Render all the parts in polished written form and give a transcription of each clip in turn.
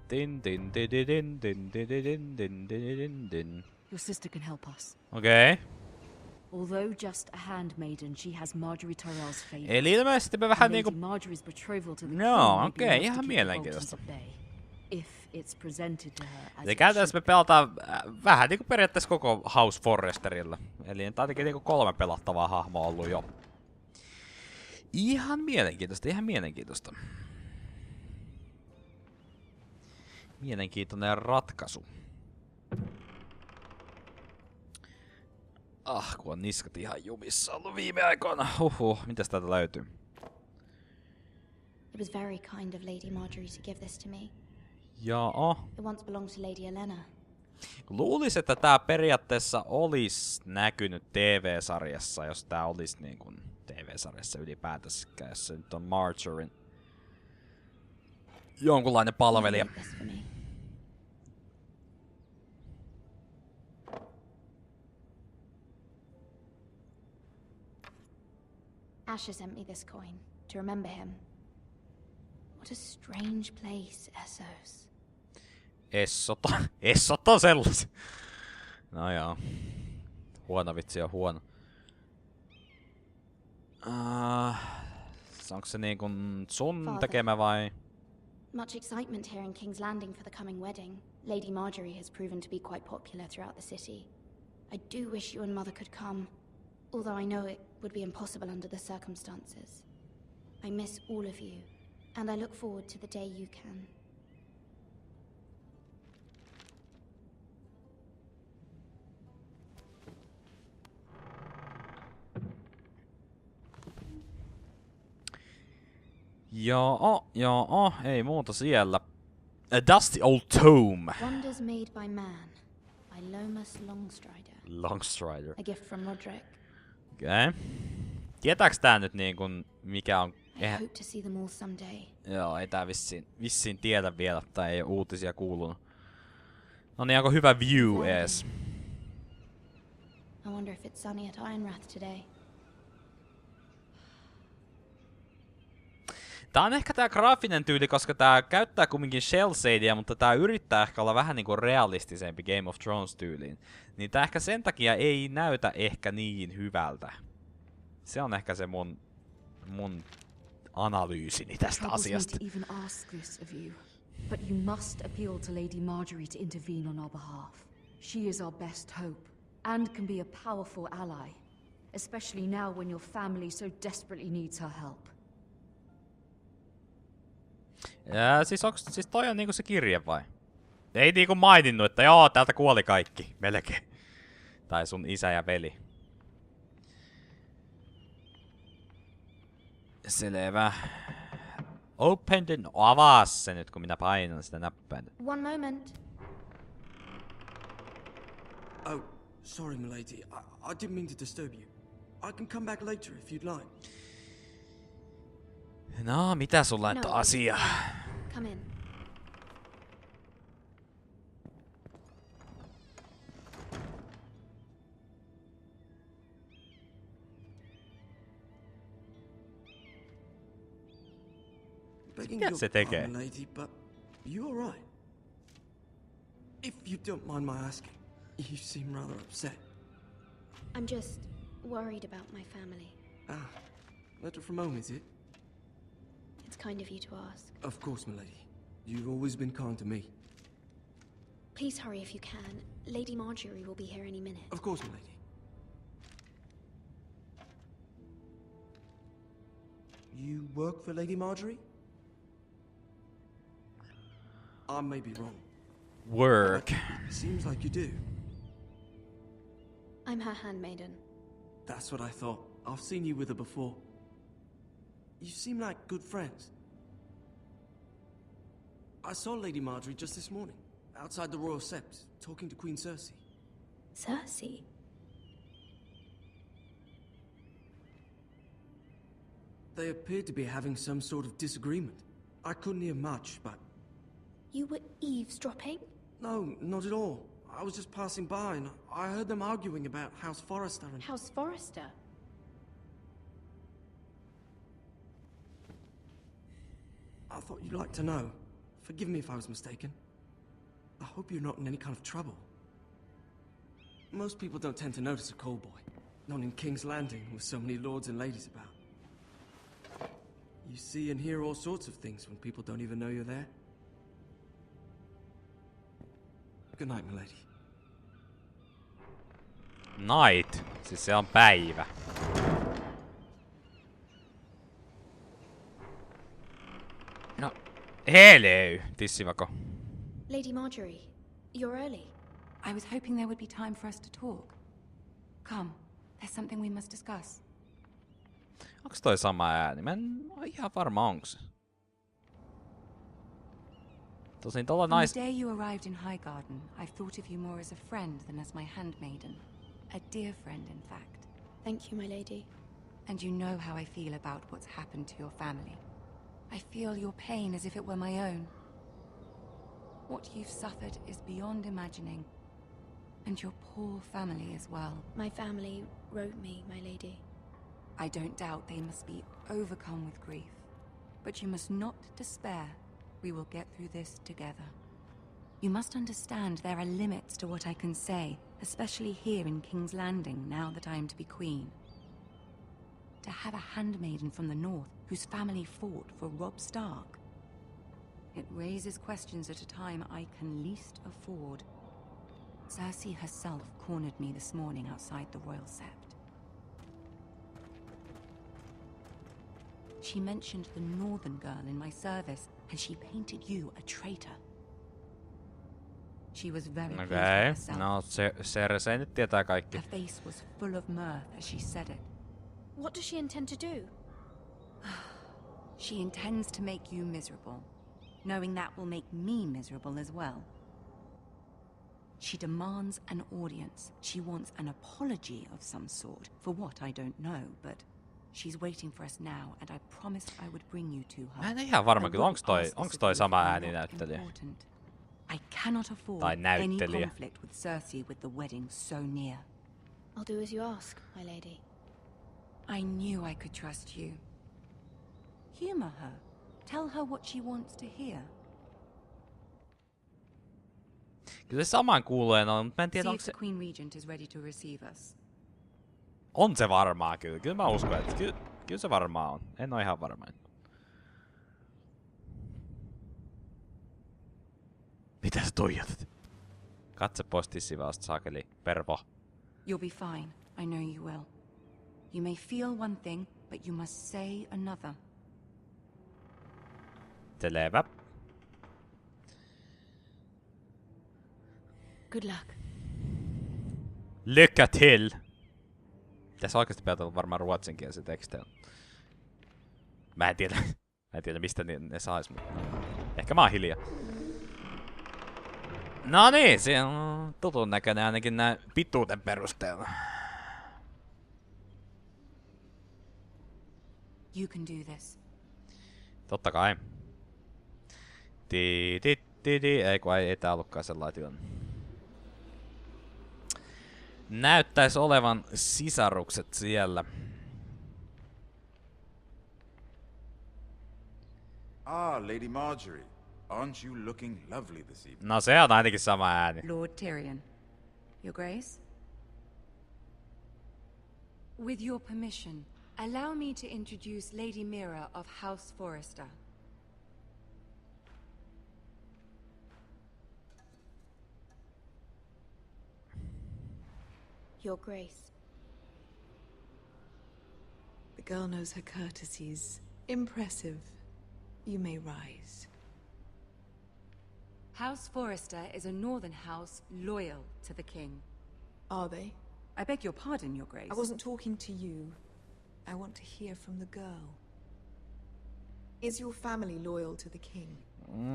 Din din din din din din din din din din. Your sister can help us. Okei. Although just a handmaiden, she has Marjorie Tyrell's favor. Eli ilmeisesti me vähän niinku... Marjorie's betrothal to the No, king okei, ihan mielenkiintoista. If it's presented to her as Eli käytännössä me pelataan vähän niinku periaatteessa koko House Forresterilla. Eli ainakin niinku 3 pelattavaa hahmoa ollut jo. Ihan mielenkiintoista, ihan mielenkiintoista. Mielenkiintoinen ratkaisu. Kun on niskat ihan jumissa ollut viime aikoina. Mitäs täältä löytyy? It was very kind of Lady Marjorie to give this to me. Joo. It once belonged to Lady Elena. Luulis, että tää periaatteessa olisi näkynyt TV-sarjassa, jos tää olisi niin kuin TV-sarjassa ylipäätänsä, jos se nyt on Marjorien jonkunlainen palvelija. Asher sent me this coin to remember him. What a strange place, Essos. Essot on sellais. No joo. Huono vitsi on huono. Onko se niinku sun tekemä vai? Much excitement here in King's Landing for the coming wedding. Lady Marjorie has proven to be quite popular throughout the city. I do wish you and Mother could come, although I know it would be impossible under the circumstances. I miss all of you, and I look forward to the day you can. Joo, ei muuta siellä. A dusty old tome. Wonders made by man, by Lomas Longstrider. A gift from Roderick. Okei. Tietääks tää nyt niinkun mikä on... I hope to see them all someday. Joo, ei tää vissiin tiedä vielä, tai ei oo uutisia kuulunut. No niin, onko hyvä view ees? I wonder if it's sunny at Ironrath today. Tää on ehkä tää graafinen tyyli, koska tää käyttää kumminkin shell shadea, mutta tää yrittää ehkä olla vähän niinku realistisempi Game of Thrones tyyliin. Niin tää ehkä sen takia ei näytä ehkä niin hyvältä. Se on ehkä se mun analyysini tästä asiasta. But you must appeal to Lady Marjorie to intervene on our behalf. She is our best hope, and can be a powerful ally. Especially now when your family so desperately needs her help. Ja siis toi on niinku se kirje vai? Ei niinku maininnut, että joo, täältä kuoli kaikki, melkein. Tai sun isä ja veli. Selvä. Open the... Avaa se nyt, kun minä painan sitä näppäin. One moment. Oh, sorry, milady. I didn't mean to disturb you. I can come back later if you'd like. No, mitä sulla nyt on asia? Come in. Begging Mitä your se tekee? pardon, lady, but you all right? If you don't mind my asking, you seem rather upset. I'm just worried about my family. Letter from home, is it? It's kind of you to ask. Of course, milady. You've always been kind to me. Please hurry if you can. Lady Marjorie will be here any minute. Of course, milady. You work for Lady Marjorie? I may be wrong. Work. Seems like you do. I'm her handmaiden. That's what I thought. I've seen you with her before. You seem like good friends. I saw Lady Marjorie just this morning, outside the Royal Sept, talking to Queen Cersei. Cersei? They appeared to be having some sort of disagreement. I couldn't hear much, but... You were eavesdropping? No, not at all. I was just passing by and I heard them arguing about House Forrester and... House Forrester? I thought you'd like to know. Forgive me if I was mistaken. I hope you're not in any kind of trouble. Most people don't tend to notice a call boy. Not in King's Landing with so many lords and ladies about. You see and hear all sorts of things when people don't even know you're there. Good night, milady. Night. Siis se on päivä. No, hello, tissivako. Lady Marjorie, you're early. I was hoping there would be time for us to talk. Come, there's something we must discuss. Onks toi sama ääni? Mä en oo ihan varma onks. Tosin tuolla From the day you arrived in Highgarden, I've thought of you more as a friend than as my handmaiden. A dear friend, in fact. Thank you, my lady. And you know how I feel about what's happened to your family. I feel your pain as if it were my own. What you've suffered is beyond imagining. And your poor family as well. My family wrote me, my lady. I don't doubt they must be overcome with grief. But you must not despair. We will get through this together. You must understand there are limits to what I can say, especially here in King's Landing, now that I am to be queen. To have a handmaiden from the north whose family fought for Robb Stark. It raises questions at a time I can least afford. Cersei herself cornered me this morning outside the Royal Sept. She mentioned the northern girl in my service, and she painted you a traitor. She was very pleased with Okei, herself. no Cersei nyt tietää kaikki. Her face was full of mirth as she said it. What does she intend to do? She intends to make you miserable, knowing that will make me miserable as well. She demands an audience. She wants an apology of some sort, for what I don't know, but she's waiting for us now, and I promised I would bring you to her. Mä en ihan varma kyllä, onks toi sama ääninäyttelijä? I cannot afford Tai any näyttelijä. conflict with Cersei with the wedding so near. I'll do as you ask, my lady. I knew I could trust you. Humor her. Tell her what she wants to hear. Kyllä se saman kuulee on, mutta mä en See tiedä if onko se... the Queen Regent is ready to receive us. On se varmaa kyllä. Kyllä mä uskon, että kyllä se varmaa on. En oo ihan varma. Mitä sä tuijotat? Katse pois tissivasta, saakeli. Pervo. You'll be fine. I know you will. You may feel one thing, but you must say another. Selvä. Good luck. Lycka till! Tässä oikeasti pitää olla varmaan ruotsinkielisiä tekstejä. Mä en tiedä mistä ne sais, mutta ehkä mä oon hiljaa. No niin, se on tutun näköinen ainakin näin pituuden perusteella. You can do this. Totta kai. Ei kun ei tää ollutkaan sellainen tilanne. Näyttäis olevan sisarukset siellä. Ah, Lady Marjorie. Aren't you looking lovely this evening? No se on ainakin sama ääni. Lord Tyrion. Your Grace? With your permission, allow me to introduce Lady Mira of House Forrester. Your Grace. The girl knows her courtesies. Impressive. You may rise. House Forrester is a northern house loyal to the king. Are they? I beg your pardon, Your Grace. I wasn't talking to you. I want to hear from the girl. Is your family loyal to the king?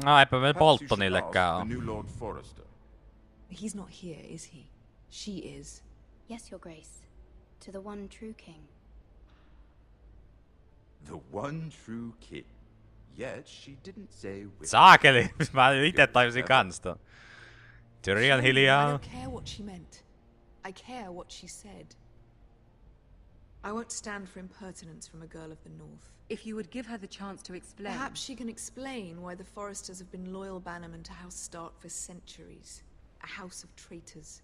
No eipä me Perhaps you should Boltonillekään ask oo. the new Lord Forrester. He's not here, is he? She is. Yes, Your Grace. To the one true king. The one true king. Yet she didn't say which. Saakeli! Mä ite tajusin kans ton. Tyrion I hiljaa. don't care what she meant. I care what she said. I won't stand for impertinence from a girl of the north. If you would give her the chance to explain. Perhaps she can explain why the Foresters have been loyal bannermen to House Stark for centuries. A house of traitors.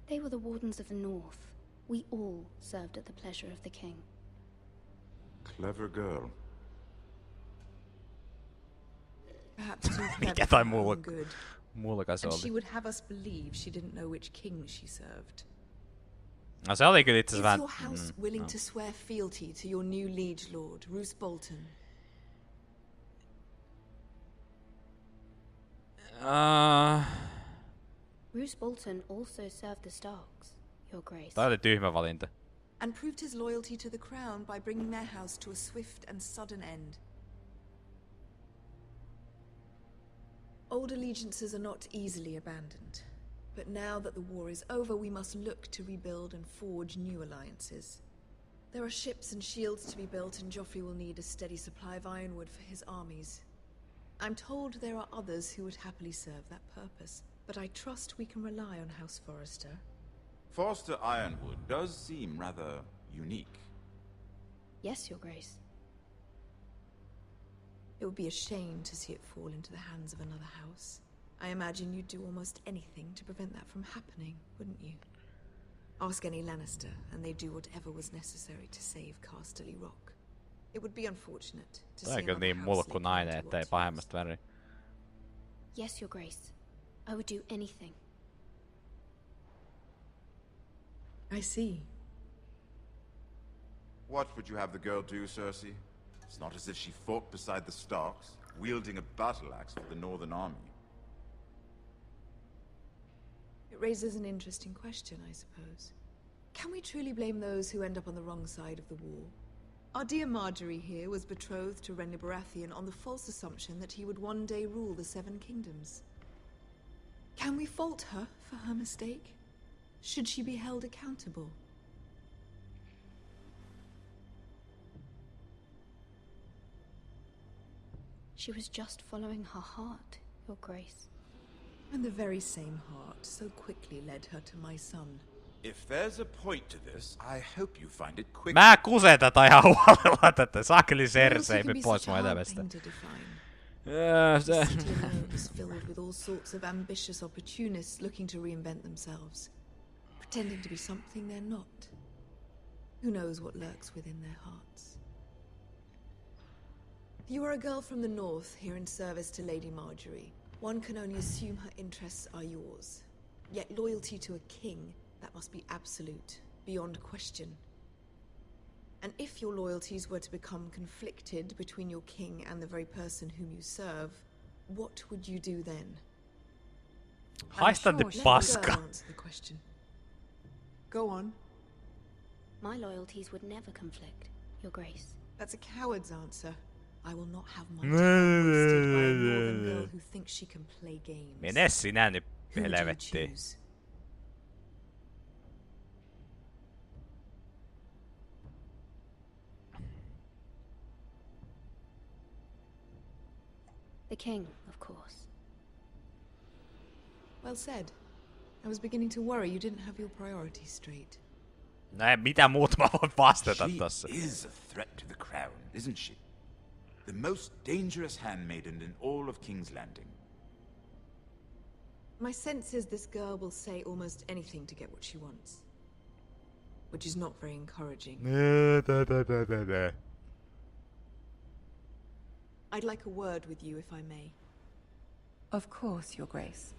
They were the Wardens of the North. We all served at the pleasure of the king. Clever girl. Perhaps too Mikä clever tai for her own good. muulla se And she oli. would have us believe she didn't know which king she served. No se oli kyllä itse Is asiassa your vähän... house willing to swear fealty to your new liege lord, Roose Bolton? Roose Bolton also served the Starks, Your Grace. Tää oli tyhmä valinta. And proved his loyalty to the crown by bringing their house to a swift and sudden end. Old allegiances are not easily abandoned. But now that the war is over, we must look to rebuild and forge new alliances. There are ships and shields to be built, and Joffrey will need a steady supply of ironwood for his armies. I'm told there are others who would happily serve that purpose, but I trust we can rely on House Forrester. Forster Ironwood does seem rather unique. Yes, Your Grace. It would be a shame to see it fall into the hands of another house. I imagine you'd do almost anything to prevent that from happening, wouldn't you? Ask any Lannister, and they'd do whatever was necessary to save Casterly Rock. It would be unfortunate to Tää see on kyllä another niin house mulkku lay nainen, claim to ettei what pahemmasta väriä. Yes, Your Grace. I would do anything. I see. What would you have the girl do, Cersei? It's not as if she fought beside the Starks, wielding a battle axe for the Northern Army. It raises an interesting question, I suppose. Can we truly blame those who end up on the wrong side of the war? Our dear Marjorie here was betrothed to Renly Baratheon on the false assumption that he would one day rule the Seven Kingdoms. Can we fault her for her mistake? Should she be held accountable? She was just following her heart, Your Grace. And the very same heart so quickly led her to my son. If there's a point to this, I hope you find it quick. Mä kusen tätä ihan huolella tätä. Saakeli Loyalty Cersei can be pois such a mun hard elämästä. thing to define. Se... The city alone is filled with all sorts of ambitious opportunists looking to reinvent themselves, pretending to be something they're not. Who knows what lurks within their hearts? You are a girl from the north, here in service to Lady Marjorie. One can only assume her interests are yours. Yet loyalty to a king, that must be absolute, beyond question. And if your loyalties were to become conflicted between your king and the very person whom you serve, what would you do then? Haista I'm te sure she paska. Let the girl answer the question. Go on. My loyalties would never conflict, Your Grace. That's a coward's answer. I will not have my time wasted by a northern girl who thinks she can play games. Mene sinä nyt Who would you helvettiin. choose? The king, of course. Well said. I was beginning to worry you didn't have your priorities straight. No mitä muut mä voin vastata She tossa. is a threat to the crown, isn't she? The most dangerous handmaiden in all of King's Landing. My sense is this girl will say almost anything to get what she wants. Which is not very encouraging. I'd like a word with you, if I may. Of course, Your Grace.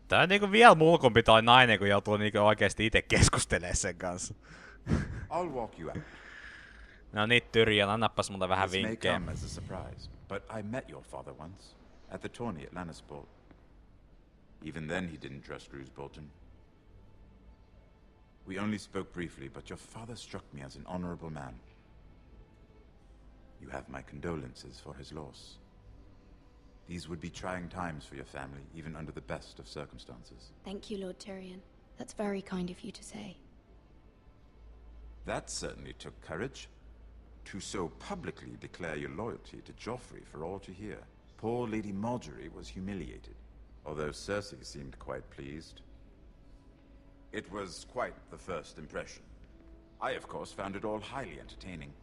Tää on niinku vielä mulkumpi toi nainen, kun joutuu niinku oikeesti ite keskustelemaan sen kanssa. I'll walk you out. No niin, Tyrion, annapas mulle vähän This may vinkkejä. come as a surprise, but I met your father once, at the tourney at Lannisport. Even then he didn't trust Roose Bolton. We only spoke briefly, but your father struck me as an honorable man. You have my condolences for his loss. These would be trying times for your family, even under the best of circumstances. Thank you, Lord Tyrion. That's very kind of you to say. That certainly took courage. To so publicly declare your loyalty to Joffrey for all to hear. Poor Lady Marjorie was humiliated. although Cersei seemed quite pleased. It was quite the first impression. I, of course, found it all highly entertaining.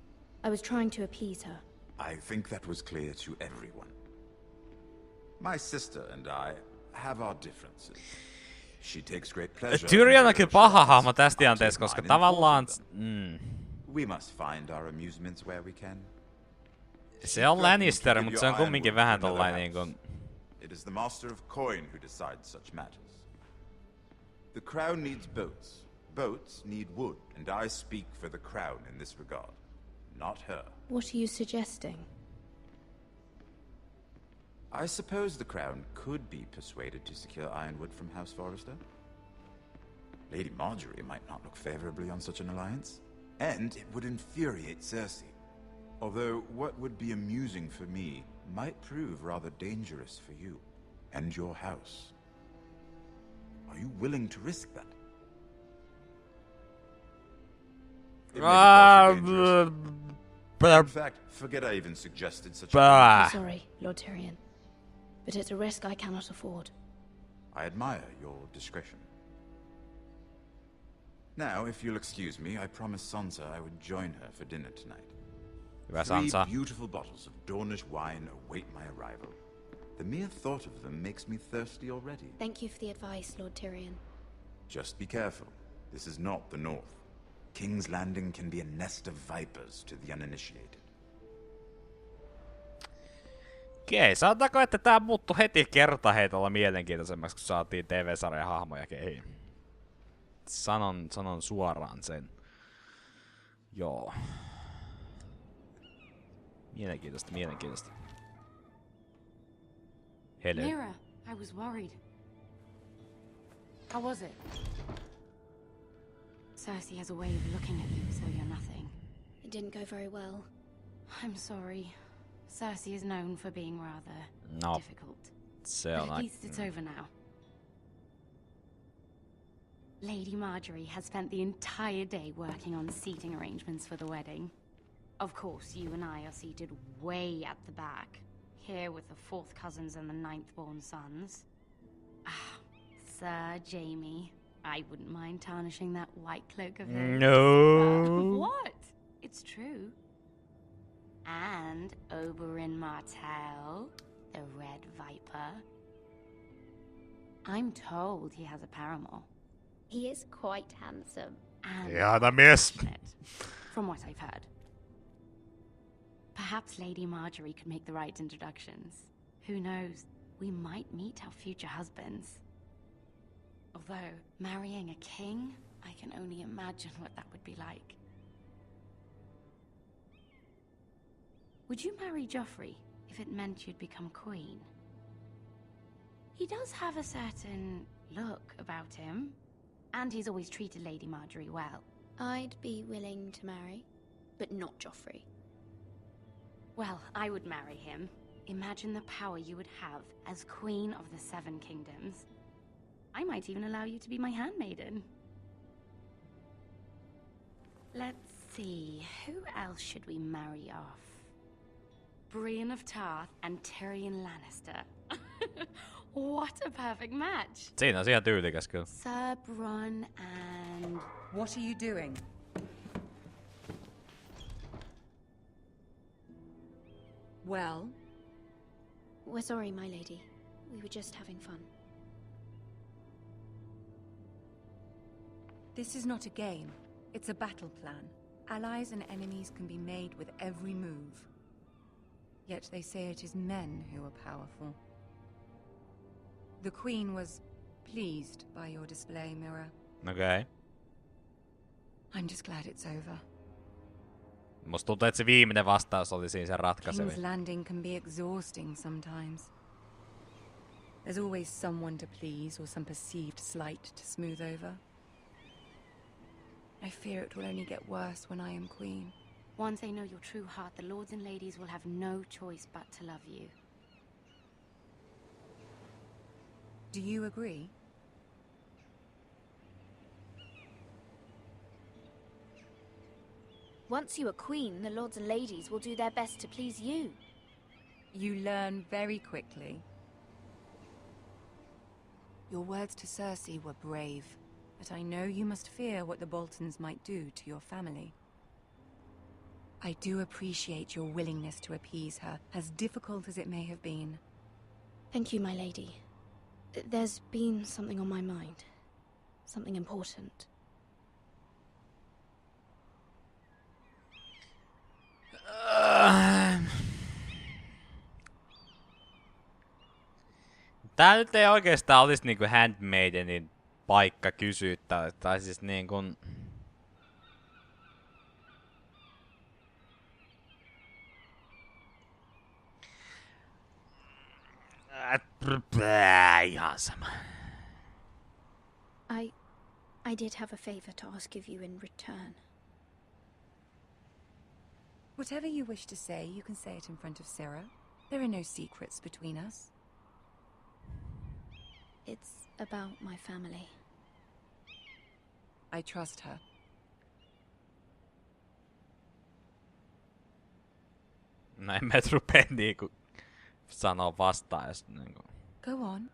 I was trying to appease her. I think that was clear to everyone. My sister and I have our differences. She takes great pleasure. Tyrion on kyllä paha hahmo tässä tilanteessa, koska tavallaan... We must find our amusements where we can. Se on Lannister, mutta se on kumminkin vähän tollain niinku... It is the master of coin who decides such matters. The crown needs boats. Boats need wood, and I speak for the crown in this regard, not her. What are you suggesting? I suppose the crown could be persuaded to secure ironwood from House Forrester. Lady Marjorie might not look favorably on such an alliance, and it would infuriate Cersei. Although what would be amusing for me might prove rather dangerous for you and your house. Are you willing to risk that? It may be partially dangerous. In fact, forget I even suggested such a I'm sorry, Lord Tyrion, but it's a risk I cannot afford. I admire your discretion. Now, if you'll excuse me, I promised Sansa I would join her for dinner tonight. Hyvä 3 Sansa. beautiful bottles of Dornish wine await my arrival. The mere thought of them makes me thirsty already. Thank you for the advice, Lord Tyrion. Just be careful. This is not the North. King's Landing can be a nest of vipers to the uninitiated. Okei, sanotaanko, että tää muuttui heti kertaheitolla mielenkiintoisemmaksi, kun saatiin TV-sarjan hahmoja kehiin. Sanon suoraan sen. Joo. Mielenkiintoista. Hello. Mira, I was worried. How was it? Cersei has a way of looking at you as though you're nothing. It didn't go very well. I'm sorry. Cersei is known for being rather difficult. Se But on at least it's over now. Lady Marjorie has spent the entire day working on seating arrangements for the wedding. Of course, you and I are seated way at the back, here with the 4th cousins and the 9th-born sons. Ah, Sir Jaime, I wouldn't mind tarnishing that white cloak of his. No. What? It's true. And Oberyn Martell, the Red Viper. I'm told he has a paramour. He is quite handsome. And Ihana mies. from what I've heard. Perhaps Lady Marjorie could make the right introductions. Who knows? We might meet our future husbands. Although, marrying a king, I can only imagine what that would be like. Would you marry Joffrey if it meant you'd become queen? He does have a certain look about him, and he's always treated Lady Marjorie well. I'd be willing to marry, but not Joffrey. Well, I would marry him. Imagine the power you would have as Queen of the 7 Kingdoms. I might even allow you to be my handmaiden. Let's see, who else should we marry off? Brienne of Tarth and Tyrion Lannister. What a perfect match! Siinä on ihan tyylikäs kyllä. Sir Bronn and... What are you doing? Well? We're sorry, my lady. We were just having fun. This is not a game. It's a battle plan. Allies and enemies can be made with every move. Yet they say it is men who are powerful. The Queen was pleased by your display, Mira. Okei. I'm just glad it's over. Musta tuntuu, että se viimeinen vastaus oli siinä se ratkaiseva. King's Landing can be exhausting sometimes. There's always someone to please or some perceived slight to smooth over. I fear it will only get worse when I am queen. Once they know your true heart, the lords and ladies will have no choice but to love you. Do you agree? Once you are queen, the lords and ladies will do their best to please you. You learn very quickly. Your words to Cersei were brave, but I know you must fear what the Boltons might do to your family. I do appreciate your willingness to appease her, as difficult as it may have been. Thank you, my lady. There's been something on my mind. Something important. Tää nyt ei oikeastaan olisi niinku Handmaidenin paikka kysyä, tai siis niinku... Ihan sama. I did have a favor to ask of you in return. Whatever you wish to say, you can say it in front of Sarah. There are no secrets between us. It's about my family. I trust her. No en mä et rupee niinku sanoo vastaan, jos niinku... Go on.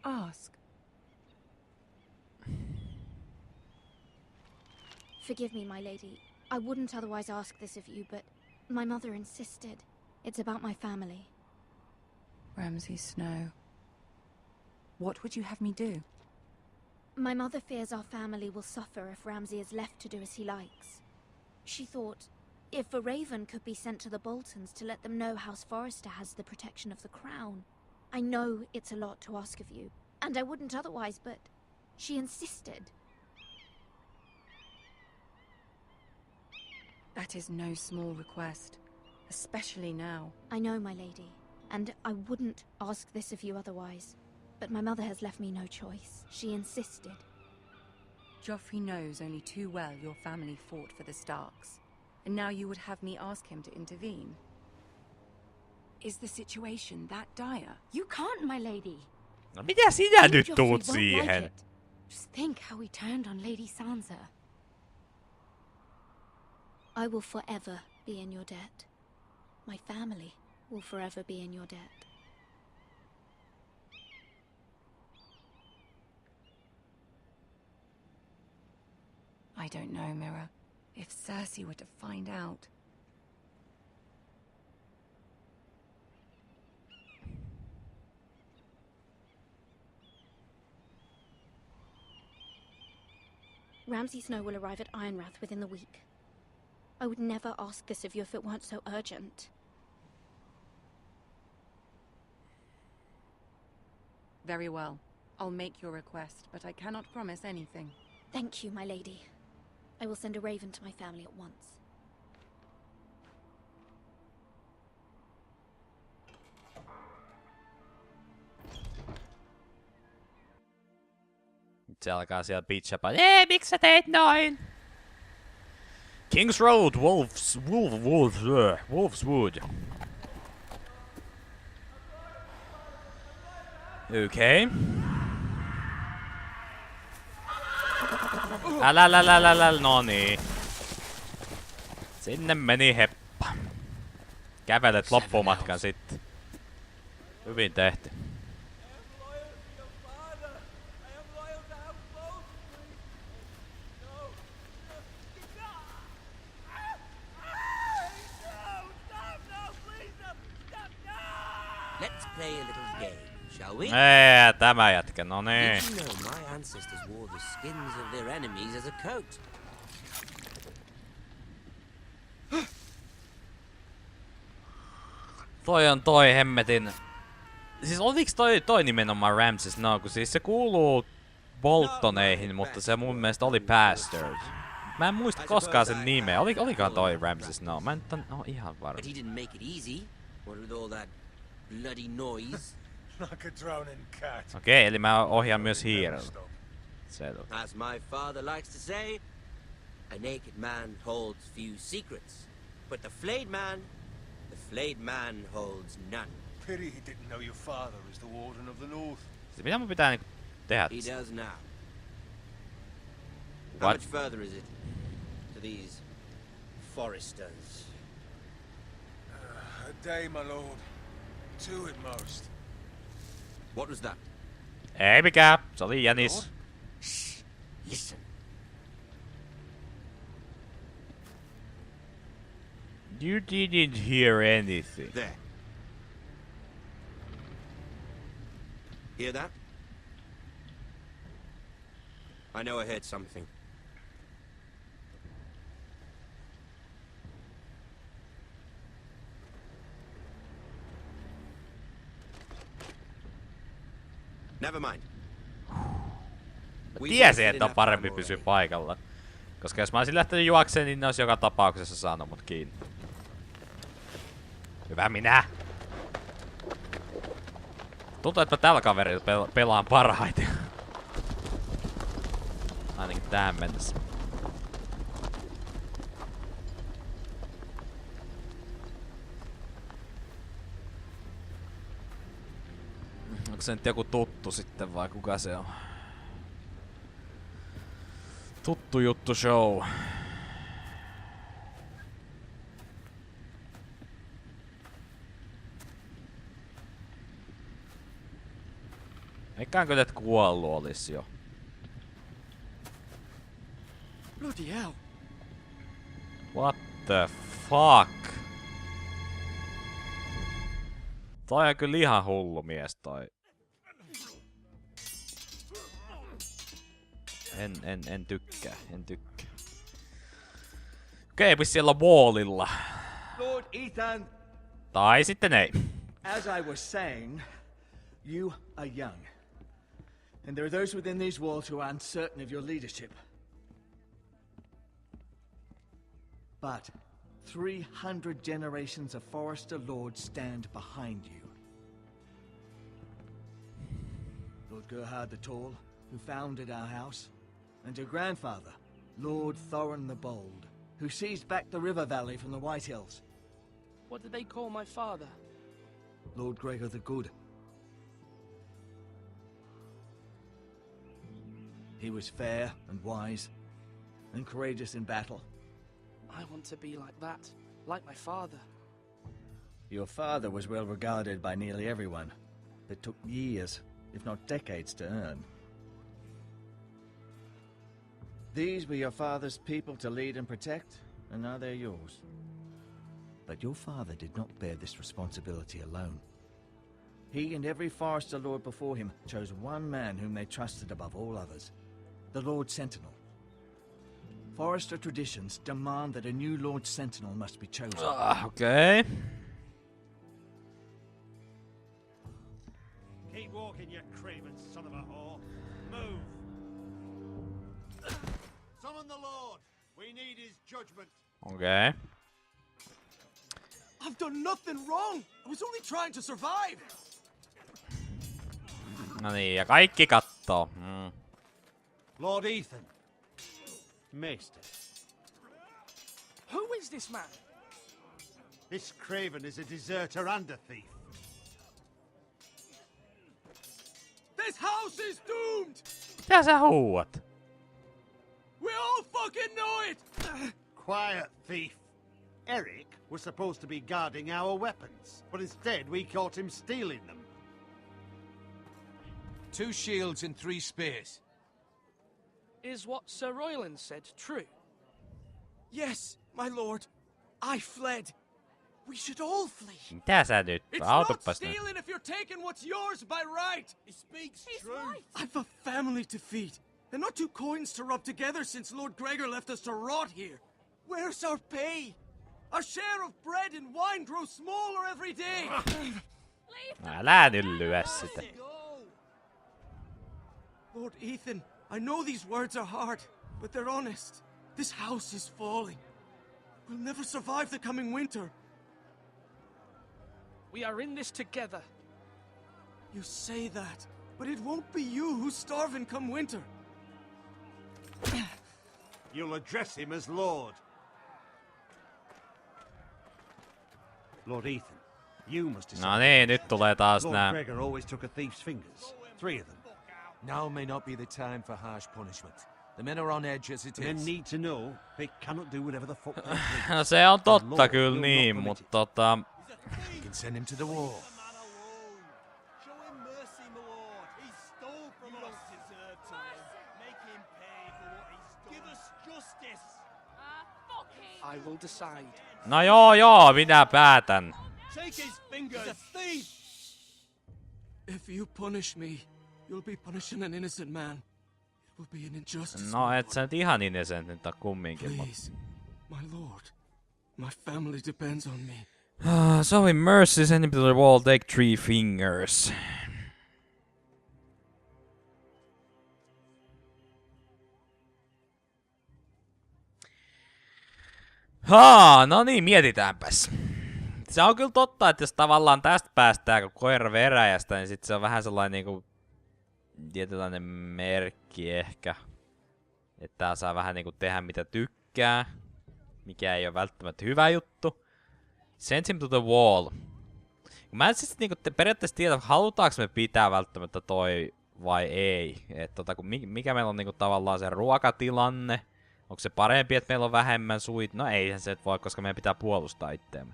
Ask. Forgive me, my lady. I wouldn't otherwise ask this of you, but my mother insisted. It's about my family. Ramsay Snow. What would you have me do? My mother fears our family will suffer if Ramsay is left to do as he likes. She thought, if a raven could be sent to the Boltons to let them know House Forrester has the protection of the crown. I know it's a lot to ask of you, and I wouldn't otherwise, but she insisted. That is no small request, especially now. I know, my lady, and I wouldn't ask this of you otherwise. But my mother has left me no choice. She insisted. Joffrey knows only too well your family fought for the Starks, and now you would have me ask him to intervene. Is the situation that dire? You can't, my lady. No mitä sinä nyt Joffrey tuut won't siihen? like it. Just think how he turned on Lady Sansa. I will forever be in your debt. My family will forever be in your debt. I don't know, Mira. If Cersei were to find out... Ramsay Snow will arrive at Ironrath within the week. I would never ask this of you if it weren't so urgent. Very well. I'll make your request, but I cannot promise anything. Thank you, my lady. I will send a raven to my family at once. Se alkaa siellä bitchapaa. Miksi sä teit noin? King's Road, Wolfswood. Okei. Älä, no niin. Sinne meni heppa. Kävelet loppumatkan sitten. Hyvin tehty. Let's play a little game, shall we? Tämä jätkä, no niin. Did you know my ancestors wore the skins of their enemies as a coat? Toi hemmetin... Siis oliks toi nimenomaan Ramsay Snow, kun siis se kuuluu Boltoneihin, mutta se mun mielestä oli Bastard. Mä en muista koskaan sen nimeä. Olikohan toi Ramsay Snow? Mä en ihan varma. But he didn't make it easy. What with all that bloody noise? Like a drowning cat. Okei, eli mä ohjaan myös hiirellä. Selvä. As my father likes to say, a naked man holds few secrets. But the flayed man holds none. Pity he didn't know your father is the Warden of the North. Siis mitä mun pitää niinku tehdä? He does now. How What? much further is it to these foresters? A day, my lord. Two at most. What was that? Ei mikään, se oli jänis. Shh. Listen. You didn't hear anything. There. Hear that? I know I heard something. Never mind. Tiesin, että on parempi pysyä paikalla. Koska jos mä olisin lähtenyt juokseen, niin ne olisi joka tapauksessa saanut mut kiinni. Hyvä minä! Tuntuu, että mä tällä kaverilla pelaan parhaiten. Ainakin tähän mennessä. Onko se nyt joku tuttu sitten vai kuka se on? Tuttu juttu show. Eiköhän et kuollu olis jo. Bloody hell. What the fuck? Toi on kyllä ihan hullu mies toi. En tykkää. Okei, missä siellä on wallilla. Lord Ethan, Tai sitten ei. as I was saying, you are young. And there are those within these walls who are uncertain of your leadership. But 300 generations of Forester Lords stand behind you. Lord Gerhard the Tall, who founded our house, and your grandfather, Lord Thorin the Bold, who seized back the river valley from the White Hills. What did they call my father? Lord Gregor the Good. He was fair and wise, and courageous in battle. I want to be like that, like my father. Your father was well regarded by nearly everyone, but took years, if not decades, to earn. These were your father's people to lead and protect, and now they're yours. But your father did not bear this responsibility alone. He and every Forester Lord before him chose one man whom they trusted above all others, the Lord Sentinel. Forester traditions demand that a new Lord Sentinel must be chosen. Okay. Keep walking, you craven son of a whore. Move. Summon the Lord. We need his judgment. Okay. I've done nothing wrong. I was only trying to survive. No niin, ja kaikki kattoo. Lord Ethan. Maester. Who is this man? This craven is a deserter and a thief. This house is doomed. Mitä sä huuat? We all fucking know it. Quiet, thief. Eric was supposed to be guarding our weapons, but instead we caught him stealing them. 2 shields and 3 spears. Is what Sir Royland said true? Yes, my lord. I fled. We should all flee. Mitä sä nyt? It's Autopas not nyt. stealing if you're taking what's yours by right. He speaks truth. I've a family to feed, and not 2 coins to rub together since Lord Gregor left us to rot here. Where's our pay? Our share of bread and wine grows smaller every day. Älä nyt lyö sitä. Lord Ethan, I know these words are hard, but they're honest. This house is falling. We'll never survive the coming winter. We are in this together. You say that, but it won't be you who's starving come winter. You'll address him as Lord. Lord Ethan, you must decide. No niin, nyt tulee taas Lord nää. Gregor always took a thief's fingers. 3 of them. Now may not be the time for harsh punishment. The men are on edge as it The men is. need to know they cannot do whatever the fuck they please. No se on totta Lord kyllä will niin, not mutta permit You can send him to the wall. Show him mercy, my lord. He stole I will decide. No joo, minä päätän. Take his fingers! He's a thief! If you punish me, you'll be punishing an innocent man. It will be an injustice. No et sä nyt ihan innocent nyt on kumminkin. Please, my lord. My family depends on me. So in mercy, send him to the wall, take 3 fingers. No niin, mietitäänpäs. Se on kyllä totta, että jos tavallaan tästä päästään kun koira veräjästä, niin sit se on vähän sellainen niinku tietynlainen merkki ehkä. Että tää saa vähän niinku tehdä mitä tykkää. Mikä ei ole välttämättä hyvä juttu. Send him to the wall. Mä en siis niinku periaatteessa tiedä, halutaanko me pitää välttämättä toi vai ei. Et kun mikä meillä on niinku tavallaan se ruokatilanne. Onko se parempi, että meillä on vähemmän suit? No eihän se voi, koska meidän pitää puolustaa itseämme.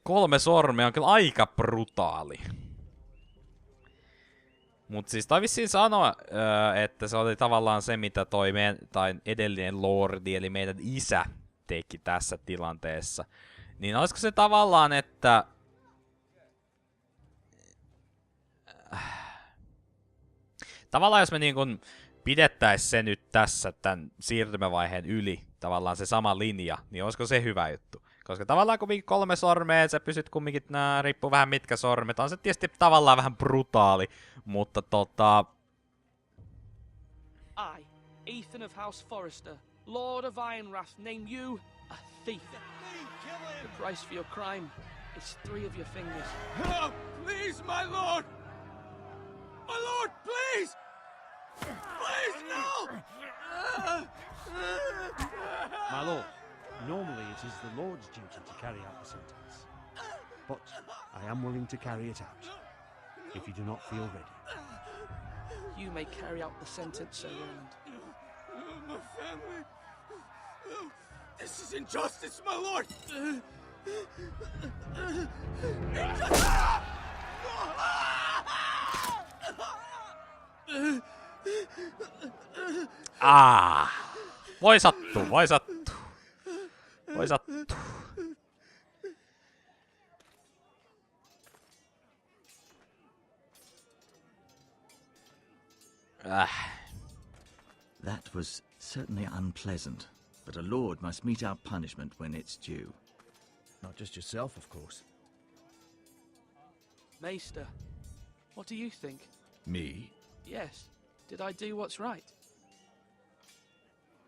3 sormea on kyllä aika brutaali. Mut siis toi vissiin sanoa, että se oli tavallaan se, mitä toi meidän, tai edellinen lordi, eli meidän isä, teki tässä tilanteessa. Niin olisiko se tavallaan, että... Tavallaan jos me niin kun pidettäis se nyt tässä tämän siirtymävaiheen yli, tavallaan se sama linja, niin olisiko se hyvä juttu? Koska tavallaan kumminkin 3 sormea, sä pysyt kumminkin, riippuu vähän mitkä sormet, on se tietysti tavallaan vähän brutaali, mutta I, Ethan of House Forrester, Lord of Ironwrath, name you a thief. The price for your crime is 3 of your fingers. No, please, my lord! My lord, please! Please, no! My lord, normally it is the Lord's duty to carry out the sentence. But I am willing to carry it out, if you do not feel ready. You may carry out the sentence, Sir Roland. My family... This is injustice, my lord! Voi sattuu, voi sattuu. Voi sattuu. That was certainly unpleasant, but a lord must mete out punishment when it's due. Not just yourself, of course. Maester, what do you think? Me? Yes. Did I do what's right?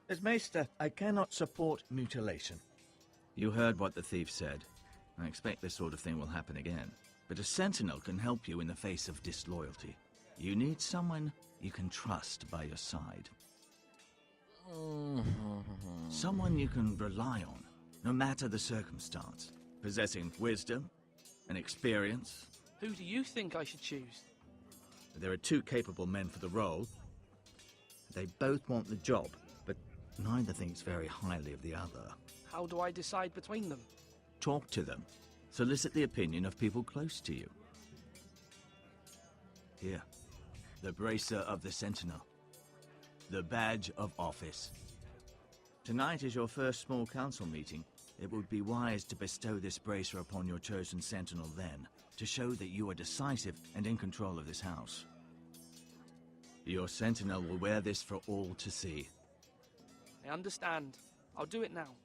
As Maester, I cannot support mutilation. You heard what the thief said. I expect this sort of thing will happen again. But a sentinel can help you in the face of disloyalty. You need someone you can trust by your side. Someone you can rely on, no matter the circumstance. Possessing wisdom and experience. Who do you think I should choose? There are 2 capable men for the role. They both want the job, but neither thinks very highly of the other. How do I decide between them? Talk to them. Solicit the opinion of people close to you. Here, the bracer of the Sentinel. The badge of office. Tonight is your first small council meeting. It would be wise to bestow this bracer upon your chosen Sentinel then, to show that you are decisive and in control of this house. Your Sentinel will wear this for all to see. I understand. I'll do it now.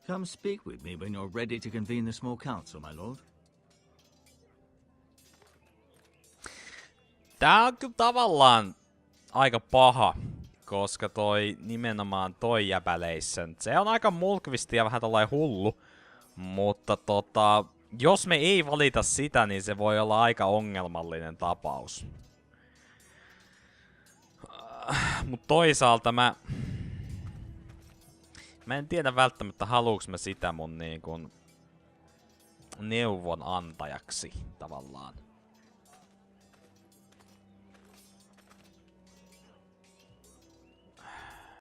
Come speak with me when you're ready to convene the small council, my lord. Tää on kyllä tavallaan aika paha, koska nimenomaan toi jäpäleissä, se on aika mulkvisti ja vähän tällainen hullu, mutta jos me ei valita sitä, niin se voi olla aika ongelmallinen tapaus. Mut toisaalta mä en tiedä välttämättä haluuks mä sitä mun neuvonantajaksi tavallaan.